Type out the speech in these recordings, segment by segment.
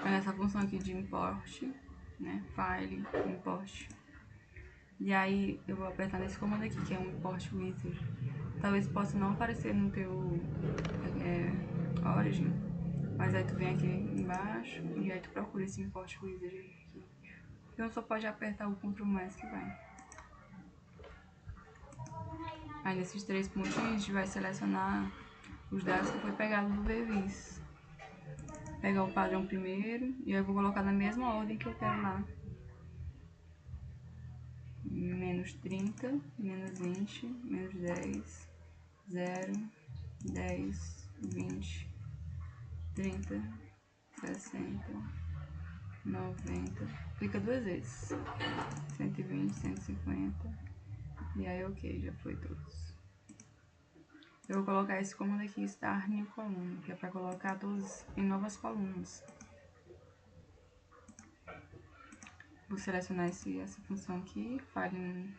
nessa função aqui de import, né? File, import. E aí eu vou apertar nesse comando aqui, que é um import wizard. Talvez possa não aparecer no teu origin, mas aí tu vem aqui embaixo e aí tu procura esse import wizard aqui. Então só pode apertar o Ctrl mais que vai. Aí nesses 3 pontinhos a gente vai selecionar os dados que foi pegado do VVis. Pegar o padrão primeiro e aí eu vou colocar na mesma ordem que eu quero lá. Menos 30, menos 20, menos 10, 0, 10, 20, 30, 60, 90. Clica 2 vezes. 120, 150. E aí ok, já foi todos. Eu vou colocar esse comando aqui, Start New Column, que é para colocar todos em novas colunas. Vou selecionar essa função aqui, File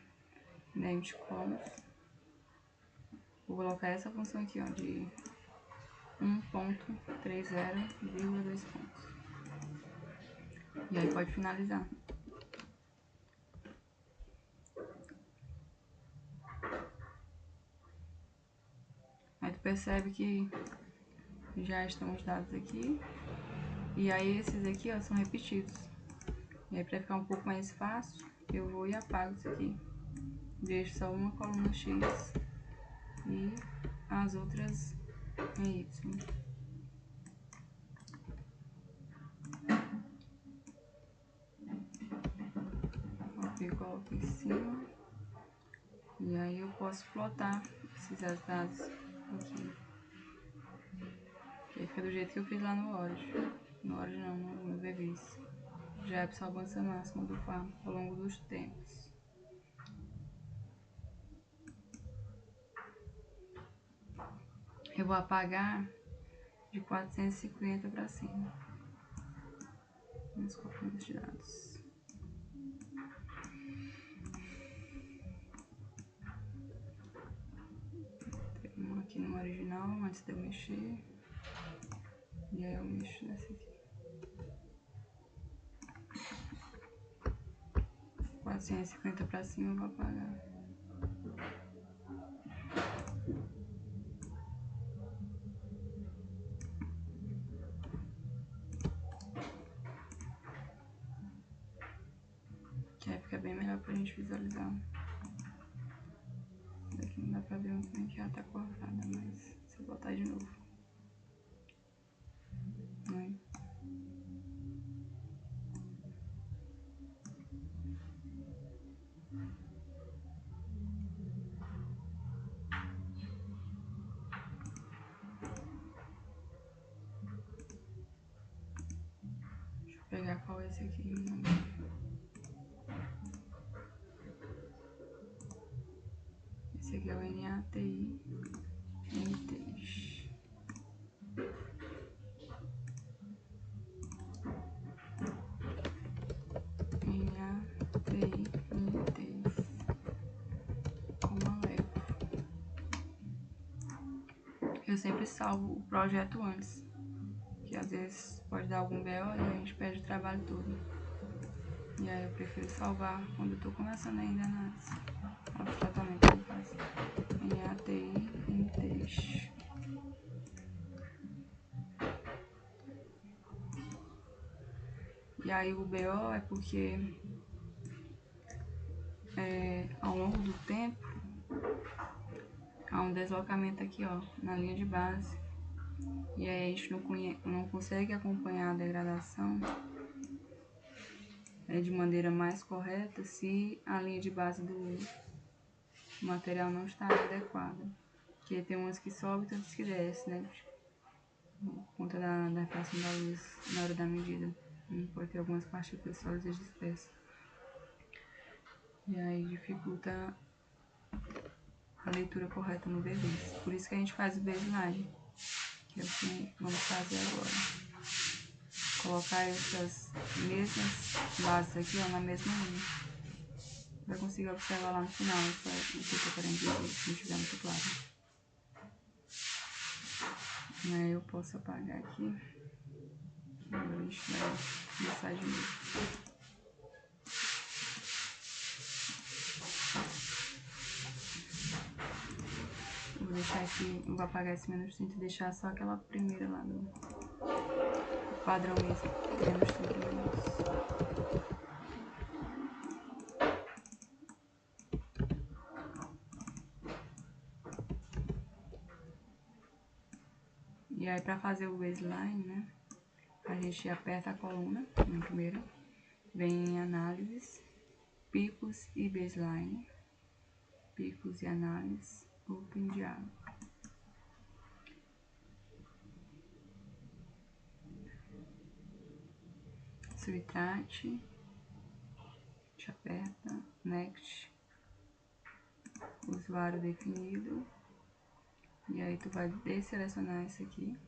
Name de Columns. Vou colocar essa função aqui, ó, de 1.30,2 pontos. E aí pode finalizar. Aí tu percebe que já estão os dados aqui. E aí esses aqui, ó, são repetidos. E aí para ficar um pouco mais fácil, eu vou e apago isso aqui. Deixo só uma coluna X e as outras em Y. Copio e coloco em cima. E aí eu posso plotar esses dados aqui. Que aí fica do jeito que eu fiz lá no Origin. No Origin não, no VVis. Já é a avança máxima do farm ao longo dos tempos. Eu vou apagar de 450 para cima. Vamos colocar os dados. Tem uma aqui no original, antes de eu mexer. E aí eu mexo nessa aqui. 450 para cima eu vou apagar. Que aí fica bem melhor pra gente visualizar. Daqui não dá pra ver muito bem que ela tá cortada, mas se eu botar de novo. Aí. Deixa eu pegar qual é esse aqui. Esse aqui é o NATI NTs. NATI NTs. Como Aleph. Eu sempre salvo o projeto antes. Que às vezes pode dar algum BO e a gente perde o trabalho todo. E aí eu prefiro salvar quando eu tô começando ainda no tratamento que eu faço. NATI NTs. E aí o BO é porque ao longo do tempo há um deslocamento aqui, ó, na linha de base. E aí a gente não consegue acompanhar a degradação de maneira mais correta se a linha de base do material não está adequada. Porque tem umas que sobem e outras que descem, né? Por conta da refração da luz na hora da medida. Pode ter algumas partículas sólidas dispersas. E aí dificulta a leitura correta no VVis. Por isso que a gente faz o baseline, que é o que vamos fazer agora. Colocar essas mesmas bases aqui, ó, na mesma linha. Vai conseguir observar lá no final o que eu tô querendo dizer, se não estiver muito claro. Aí eu posso apagar aqui. Agora a gente vai começar de novo. Eu vou deixar aqui, eu vou apagar esse menos 30 e deixar só aquela primeira lá do padrão mesmo, menos 30 minutos. E aí pra fazer o baseline, né, a gente aperta a coluna na primeira, vem em análises, picos e baseline, picos e análise, open diálogo. Subtract, a gente aperta, next, usuário definido, e aí tu vai desselecionar isso aqui,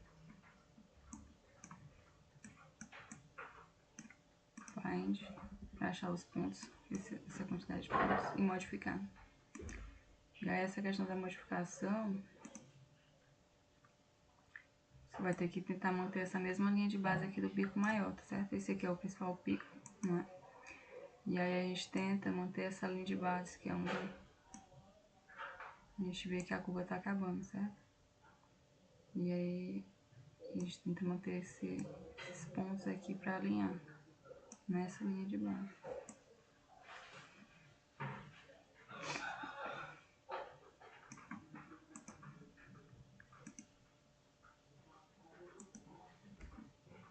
find, para achar os pontos, essa quantidade de pontos, e modificar. E aí essa questão da modificação, você vai ter que tentar manter essa mesma linha de base aqui do pico maior, tá certo? Esse aqui é o principal pico, né? E aí a gente tenta manter essa linha de base, que é onde a gente vê que a curva tá acabando, certo? E aí a gente tenta manter esses pontos aqui para alinhar nessa linha de base.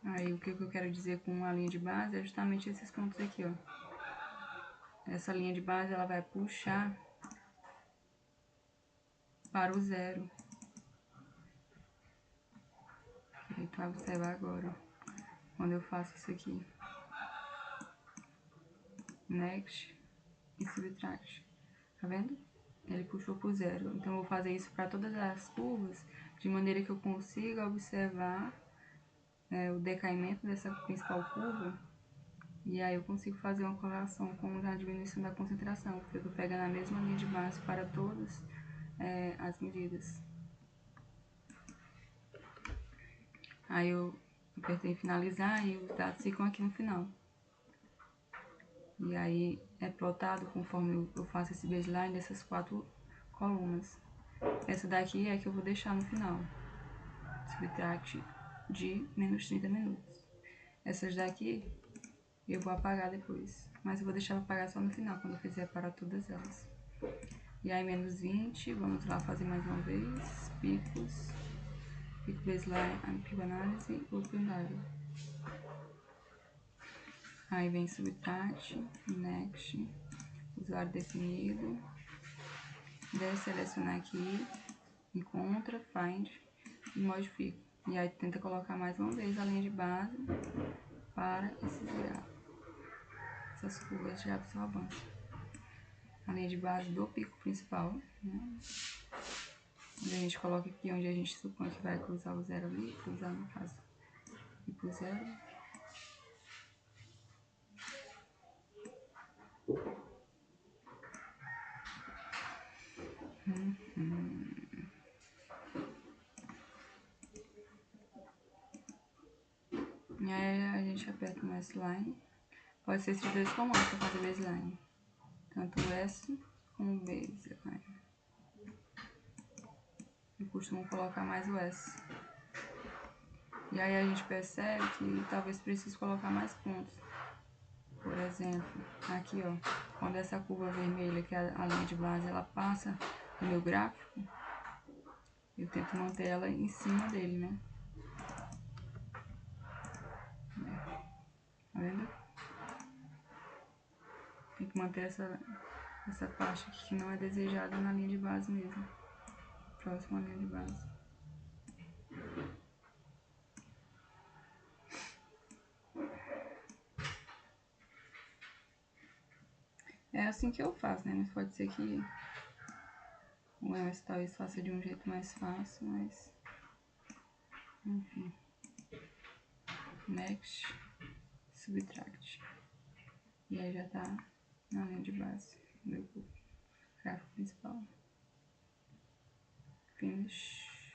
Aí o que eu quero dizer com a linha de base é justamente esses pontos aqui, ó. Essa linha de base ela vai puxar para o zero. E tu vai observar agora, ó, quando eu faço isso aqui. Next e subtract. Tá vendo? Ele puxou pro zero. Então eu vou fazer isso para todas as curvas, de maneira que eu consiga observar o decaimento dessa principal curva. E aí eu consigo fazer uma correlação com a diminuição da concentração, porque eu tô pegando a mesma linha de base para todas as medidas. Aí eu apertei em finalizar e os dados ficam aqui no final. E aí é plotado conforme eu faço esse baseline dessas 4 colunas. Essa daqui é que eu vou deixar no final. Subtract de menos 30 minutos. Essas daqui eu vou apagar depois, mas eu vou deixar apagar só no final, quando eu fizer para todas elas. E aí menos 20, vamos lá fazer mais uma vez, picos, pico baseline, pico análise, open dialog. Aí vem subtract, next, usuário definido, desselecionar aqui, encontra, find e modifica. E aí tenta colocar mais uma vez a linha de base para esses gráficos, essas curvas de absorvância. A linha de base do pico principal, né? Onde a gente coloca aqui, onde a gente supõe que vai cruzar o zero ali, cruzar no caso, e pro zero. E aí a gente aperta no S-Line. Pode ser esses dois comandos para fazer baseline. Tanto o S como o baseline. Eu costumo colocar mais o S. E aí a gente percebe que talvez precise colocar mais pontos. Por exemplo, aqui ó, quando essa curva vermelha, que é a linha de base, ela passa no meu gráfico, eu tento manter ela em cima dele, né? Tá vendo? Tem que manter essa parte aqui que não é desejada na linha de base mesmo. Próxima linha de base. É assim que eu faço, né? Mas pode ser que o Emerson talvez faça de um jeito mais fácil, mas... Enfim. Next. Subtract. E aí já tá na linha de base do meu gráfico principal. Finish.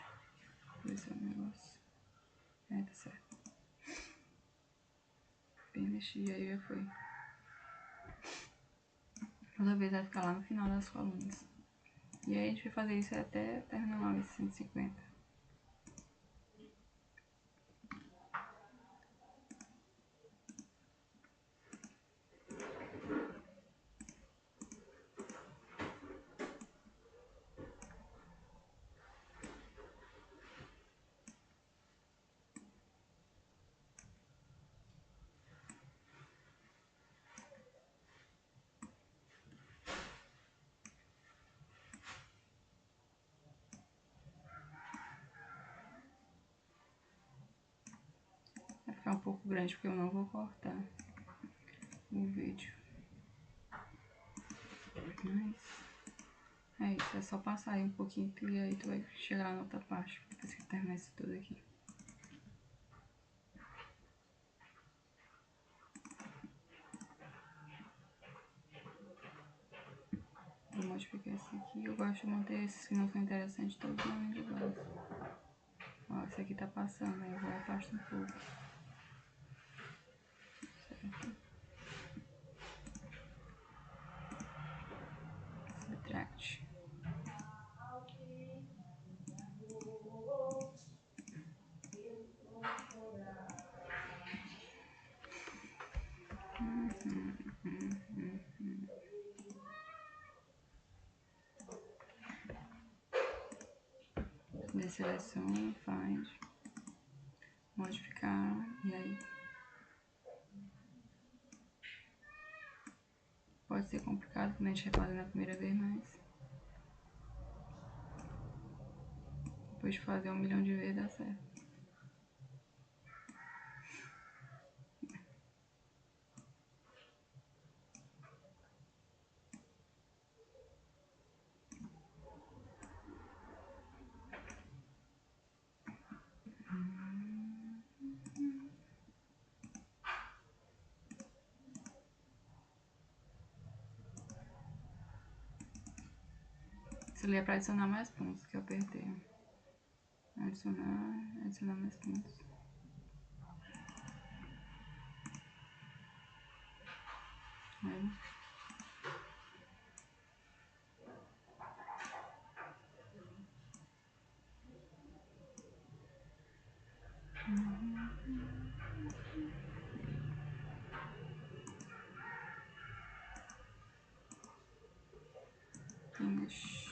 Esse é o negócio. Aí tá certo. finish e aí já foi. Toda vez vai ficar lá no final das colunas. E aí a gente vai fazer isso até terminar esse 150. Vai ficar um pouco grande porque eu não vou cortar o vídeo. Mas é isso, é só passar aí um pouquinho e aí tu vai chegar na outra parte, depois que terminar isso tudo aqui. Vou modificar esse aqui, eu gosto de manter esses que não são interessantes todos na linha de base. Ó, esse aqui tá passando, aí eu vou afastar um pouco. Certo? Subtract. Deseleciona, find, modificar e aí. Pode ser complicado quando a gente vai fazer na primeira vez, mas depois de fazer 1 milhão de vezes dá certo. Isso ali é pra adicionar mais pontos que eu apertei. Adicionar mais pontos. Aí. Finish.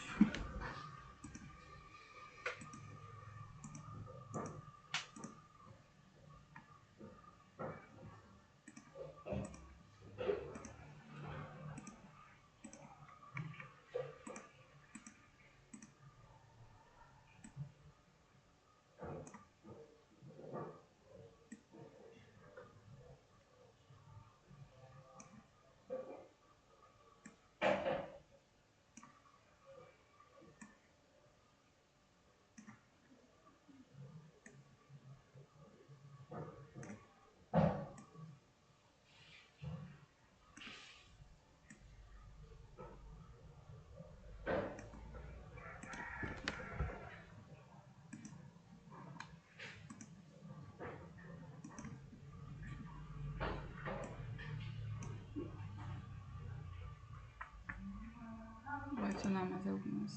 Vou adicionar mais alguns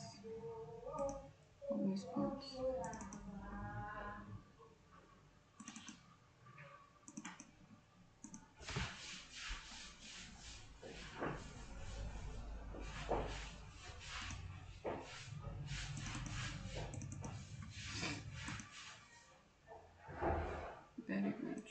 pontos. Very good.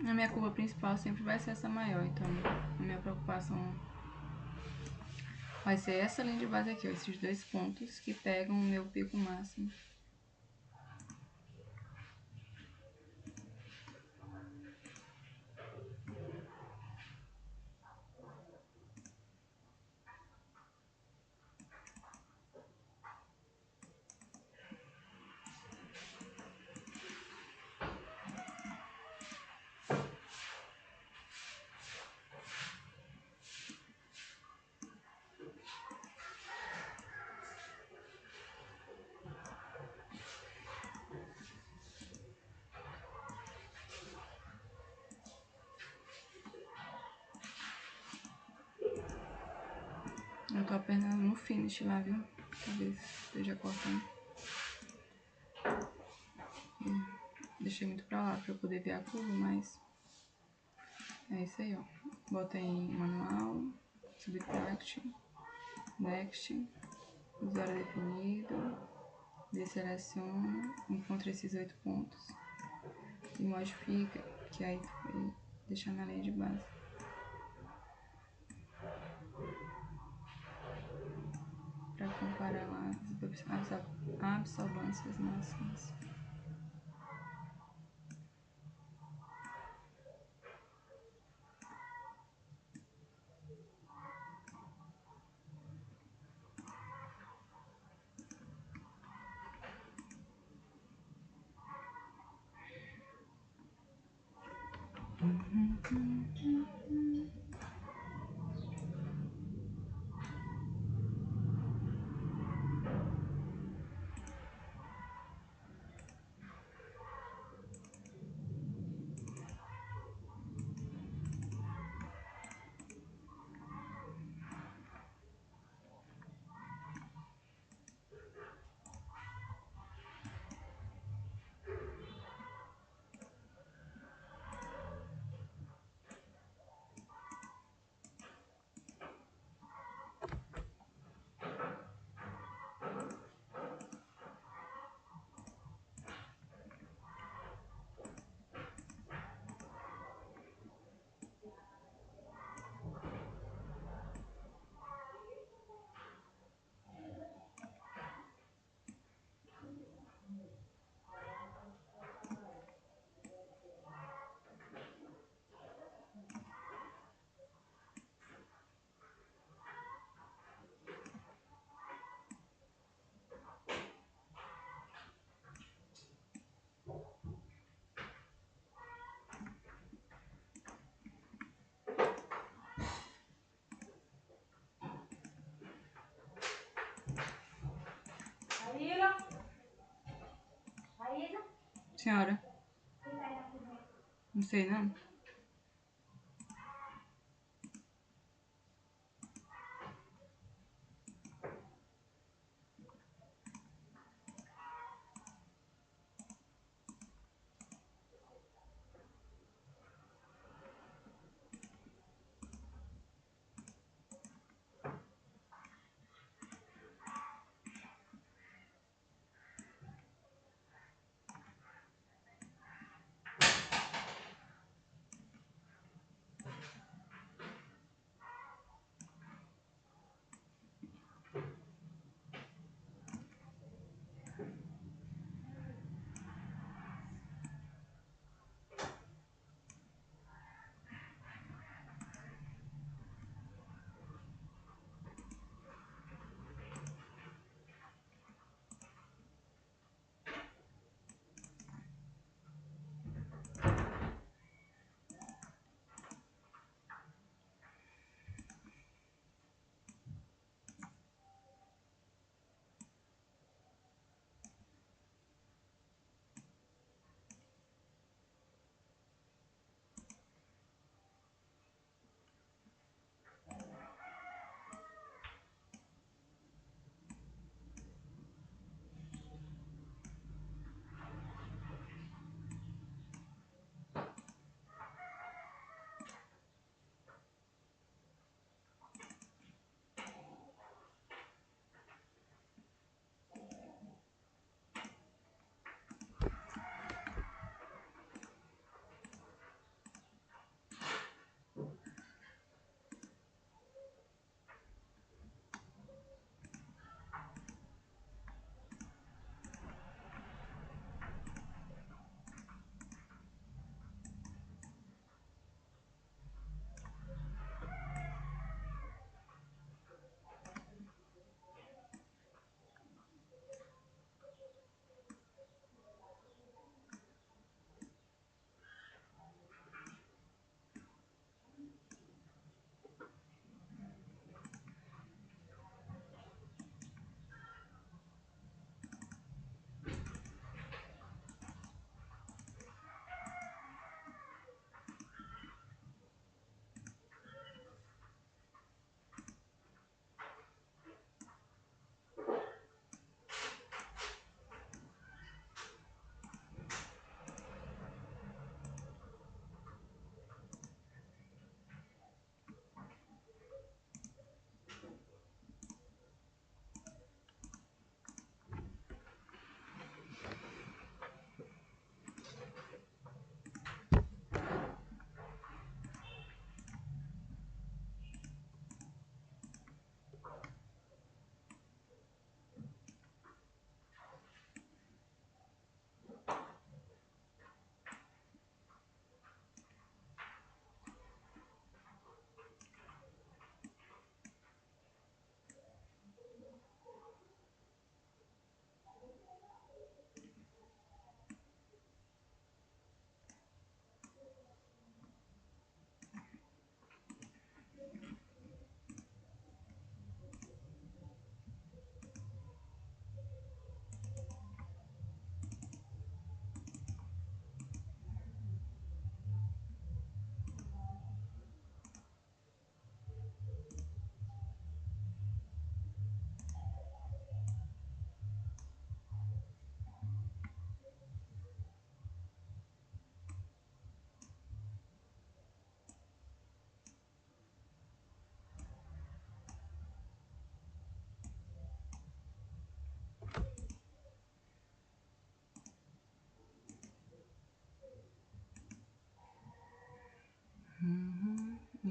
A minha curva principal sempre vai ser essa maior, então a minha preocupação Vai ser essa linha de base aqui, ó, esses dois pontos que pegam o meu pico máximo. Eu tô apenas no finish lá, viu? Talvez esteja cortando. Deixei muito pra lá pra eu poder ver a curva, mas... é isso aí, ó. Bota em manual, subtract, next, usuário definido, deseleciona, encontra esses 8 pontos e modifica, que aí tu vai deixar na linha de base. Para comparar lá as absorvâncias máximas. Senhora? Não sei não.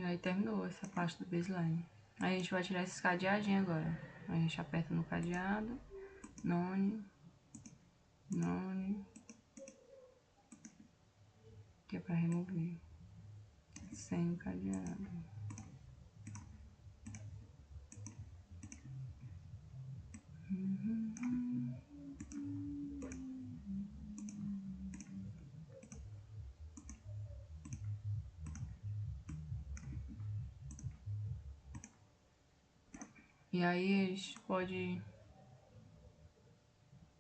E aí terminou essa parte do baseline. Aí a gente vai tirar esses cadeadinhos agora. A gente aperta no cadeado, none, que é pra remover, sem o cadeado. E aí a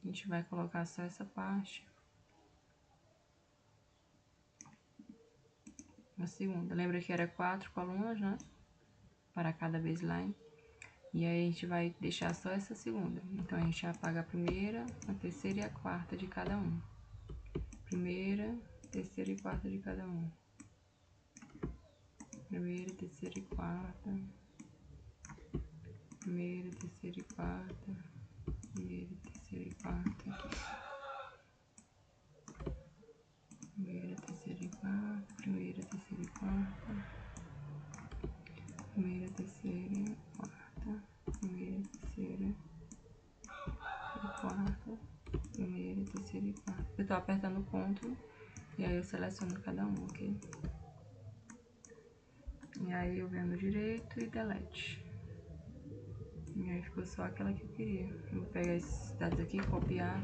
gente vai colocar só essa parte na segunda. Lembra que era 4 colunas, né? Para cada baseline. E aí a gente vai deixar só essa segunda. Então a gente apaga a primeira, a terceira e a quarta de cada um. Primeira, terceira e quarta de cada um. Primeira, terceira e quarta. Primeira, terceira e quarta. Primeira, terceira e quarta. Primeira, terceira e quarta. Primeira, terceira e quarta. Primeira, terceira e quarta. Primeira, terceira e quarta. Primeira, terceira e quarta. Eu tô apertando o ponto e aí eu seleciono cada um, ok? E aí eu venho no direito e delete. E aí ficou só aquela que eu queria. Eu vou pegar esses dados aqui, copiar,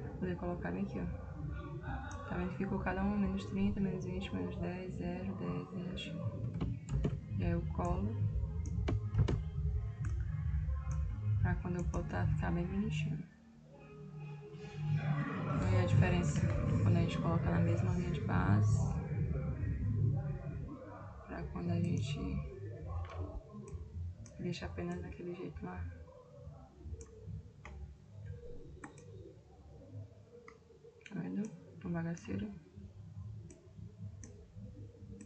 pra poder colocar bem aqui, ó. Tá vendo? Ficou cada um menos 30, menos 20, menos 10, 0, 10, 0. E aí eu colo pra quando eu botar ficar bem bonitinho. E a diferença quando a gente coloca na mesma linha de base pra quando a gente deixa apenas daquele jeito lá. Tá vendo? Tão bagaceiro.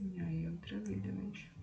E aí outra vida, gente.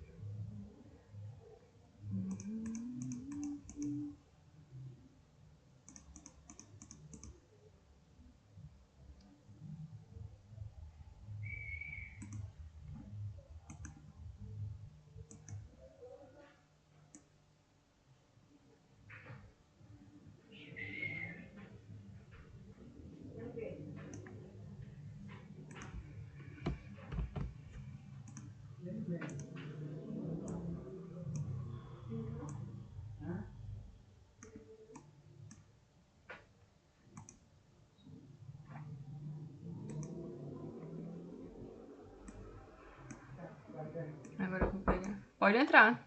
Agora eu vou pegar. Pode entrar.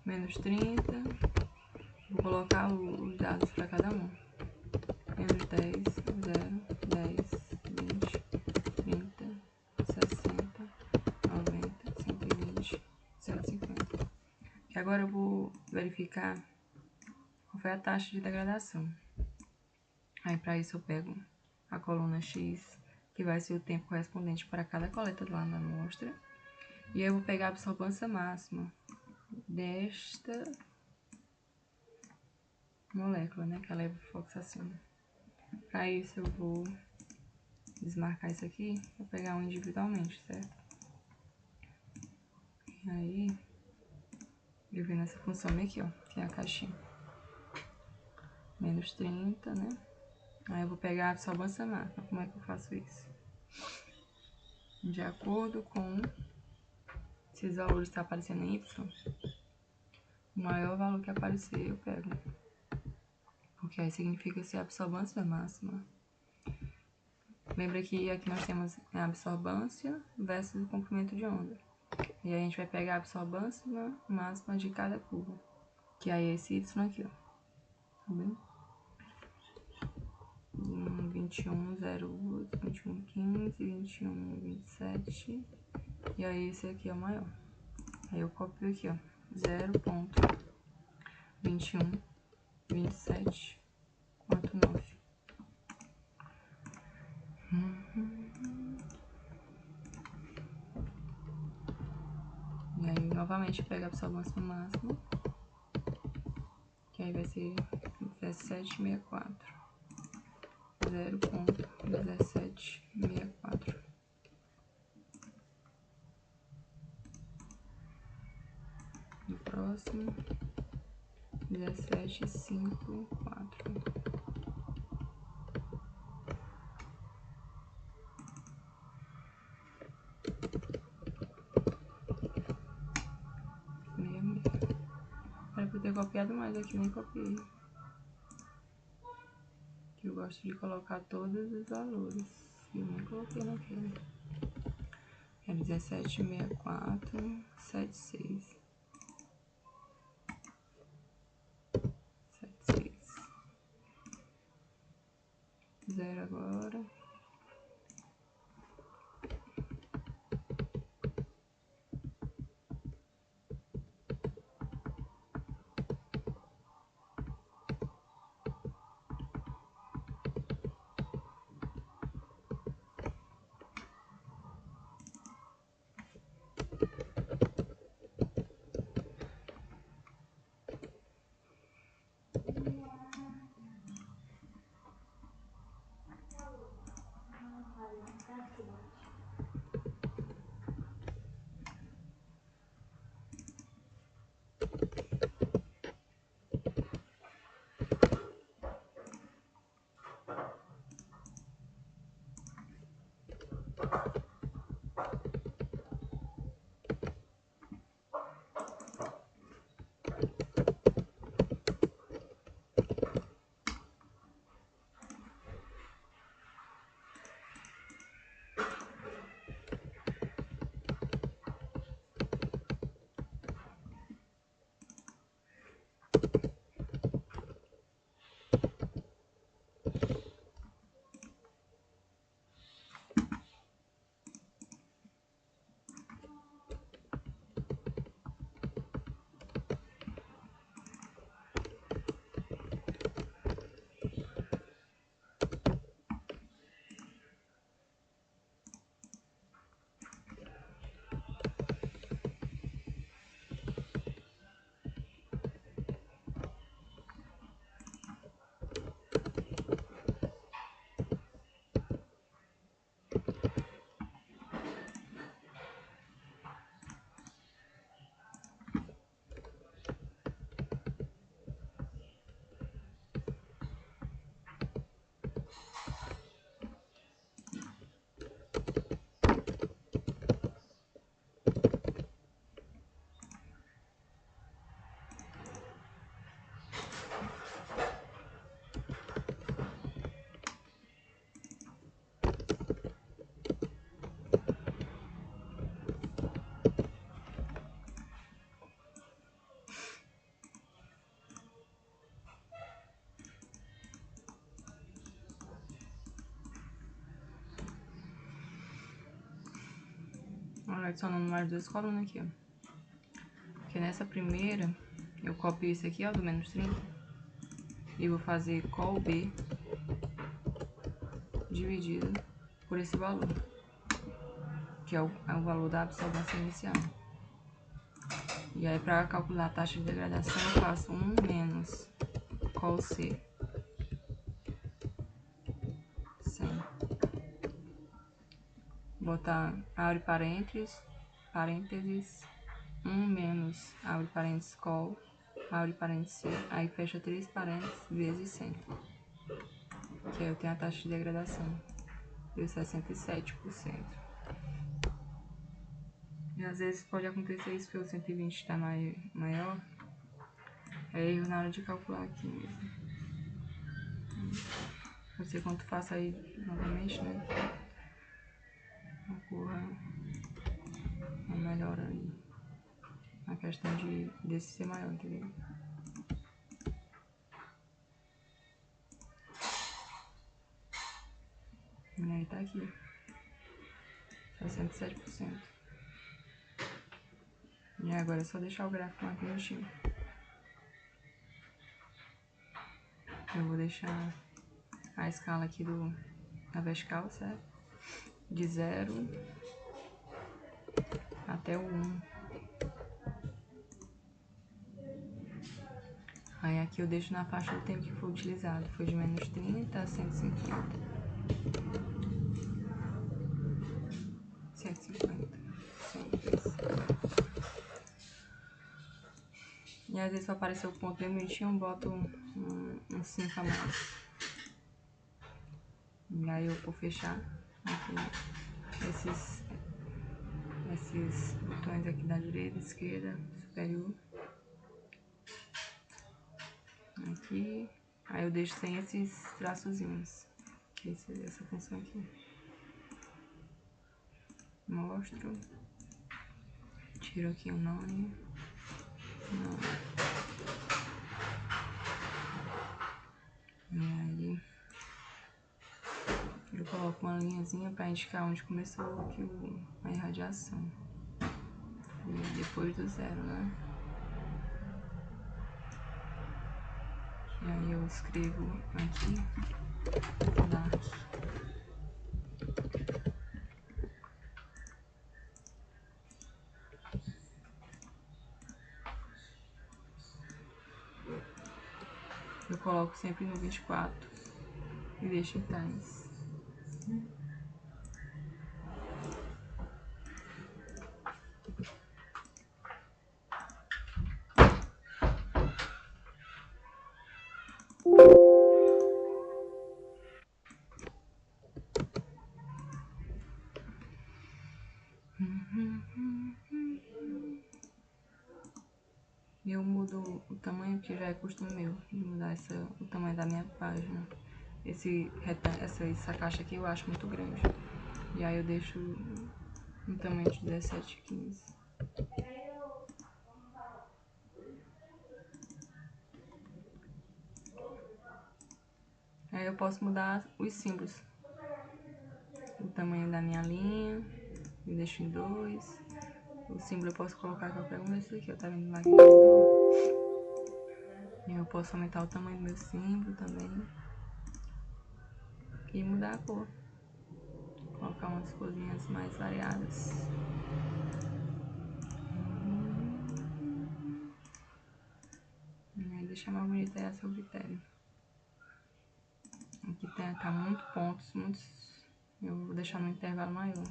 Menos 30. Vou colocar os dados para cada um. Menos 10, 0, 10, 20, 30, 60, 90, 120, 150. E agora eu vou verificar qual foi a taxa de degradação. Aí para isso eu pego a coluna X, que vai ser o tempo correspondente para cada coleta lá na amostra. E aí eu vou pegar a absorvância máxima desta molécula, né, que é a levofoxacina. Para isso eu vou desmarcar isso aqui, vou pegar um individualmente, certo? E aí eu venho nessa função aqui, ó, que é a caixinha. Menos 30, né? Aí eu vou pegar a absorvância máxima. Como é que eu faço isso? De acordo com se os valores estão aparecendo em Y, o maior valor que aparecer eu pego. Porque aí significa ser a absorvância máxima. Lembra que aqui nós temos a absorvância versus o comprimento de onda. E aí a gente vai pegar a absorvância máxima de cada curva. Que aí é esse Y aqui, ó. Tá vendo? 21,08, 21,15, 21,27. E aí esse aqui é o maior. Aí eu copio aqui, ó. 0,2127,9. E aí novamente pega a absorvância máxima, que aí vai ser 17,64. 0,1764. No próximo, 1754. Era pra eu ter copiado mais aqui, nem copiei. Que eu gosto de colocar todos os valores. Eu nem coloquei naquele. É 176476. 76. Zero agora. Agora adicionando mais duas colunas aqui, ó. Porque nessa primeira, eu copio esse aqui, ó, do menos 30. E vou fazer col B dividido por esse valor. Que é o valor da absorvância inicial. E aí, para calcular a taxa de degradação, eu faço 1 menos col C 100. Botar abre parênteses, 1 menos abre parênteses col, abre parênteses C, aí fecha 3 parênteses vezes 100. Que aí eu tenho a taxa de degradação, deu 67%. E às vezes pode acontecer isso que o 120 está maior. É erro na hora de calcular aqui mesmo. Não sei quanto faço aí novamente, né? Ocorra uma melhora aí na questão desse ser maior, entendeu? E aí tá aqui, 67%. E agora é só deixar o gráfico mais bonitinho. Eu vou deixar a escala aqui da vertical, certo? De 0 até o 1. Aí aqui eu deixo na faixa do tempo que foi utilizado. Foi de menos 30 a 150. 150. 150. E às vezes pra aparecer o ponto bem bonitinho, eu boto um 5 a mais. E aí eu vou fechar aqui esses botões aqui da direita, esquerda, superior. Aqui. Aí eu deixo sem esses traçozinhos. Que é essa função aqui. Mostro. Tiro aqui o nome. E aí eu coloco uma linhazinha para indicar onde começou aqui a irradiação. E depois do zero, né? E aí eu escrevo aqui, dark. Eu coloco sempre no 24 e deixo em times. E eu mudo o tamanho, que já é costume meu, de mudar o tamanho da minha página. Essa caixa aqui eu acho muito grande. E aí eu deixo um tamanho de 17, 15. Aí eu posso mudar os símbolos. O tamanho da minha linha, eu deixo em 2. O símbolo eu posso colocar qualquer um desses aqui, tá vendo lá que já mudou? E eu posso aumentar o tamanho do meu símbolo também. E mudar a cor. Colocar umas corzinhas mais variadas. E aí deixar mais bonita é a seu critério. Aqui tá muitos pontos, eu vou deixar no intervalo maior.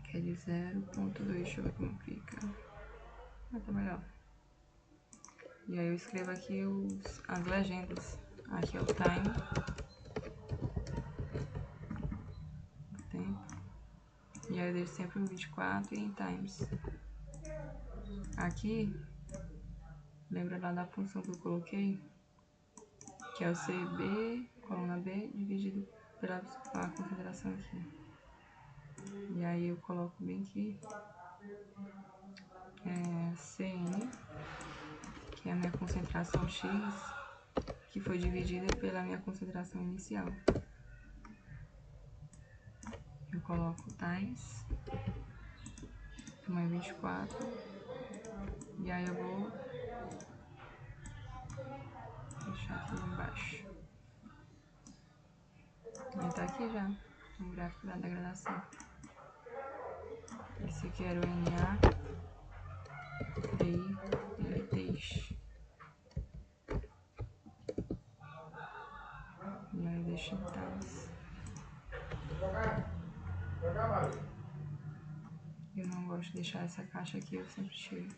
Que é de 0,2, deixa eu ver como fica. Tá melhor. E aí eu escrevo aqui as legendas. Aqui é o time. O tempo. E aí eu deixo sempre o 24 e em times. Aqui, lembra lá da função que eu coloquei? Que é o CB, coluna B, dividido pela concentração aqui. E aí eu coloco bem aqui CN, que é a minha concentração X, que foi dividida pela minha concentração inicial. Eu coloco times, tamanho 24, e aí eu vou deixar aqui embaixo. E tá aqui já, o gráfico da degradação. Esse aqui era o NA, TI, LTX. E aí eu deixo em times. Eu não gosto de deixar essa caixa aqui, eu sempre tiro.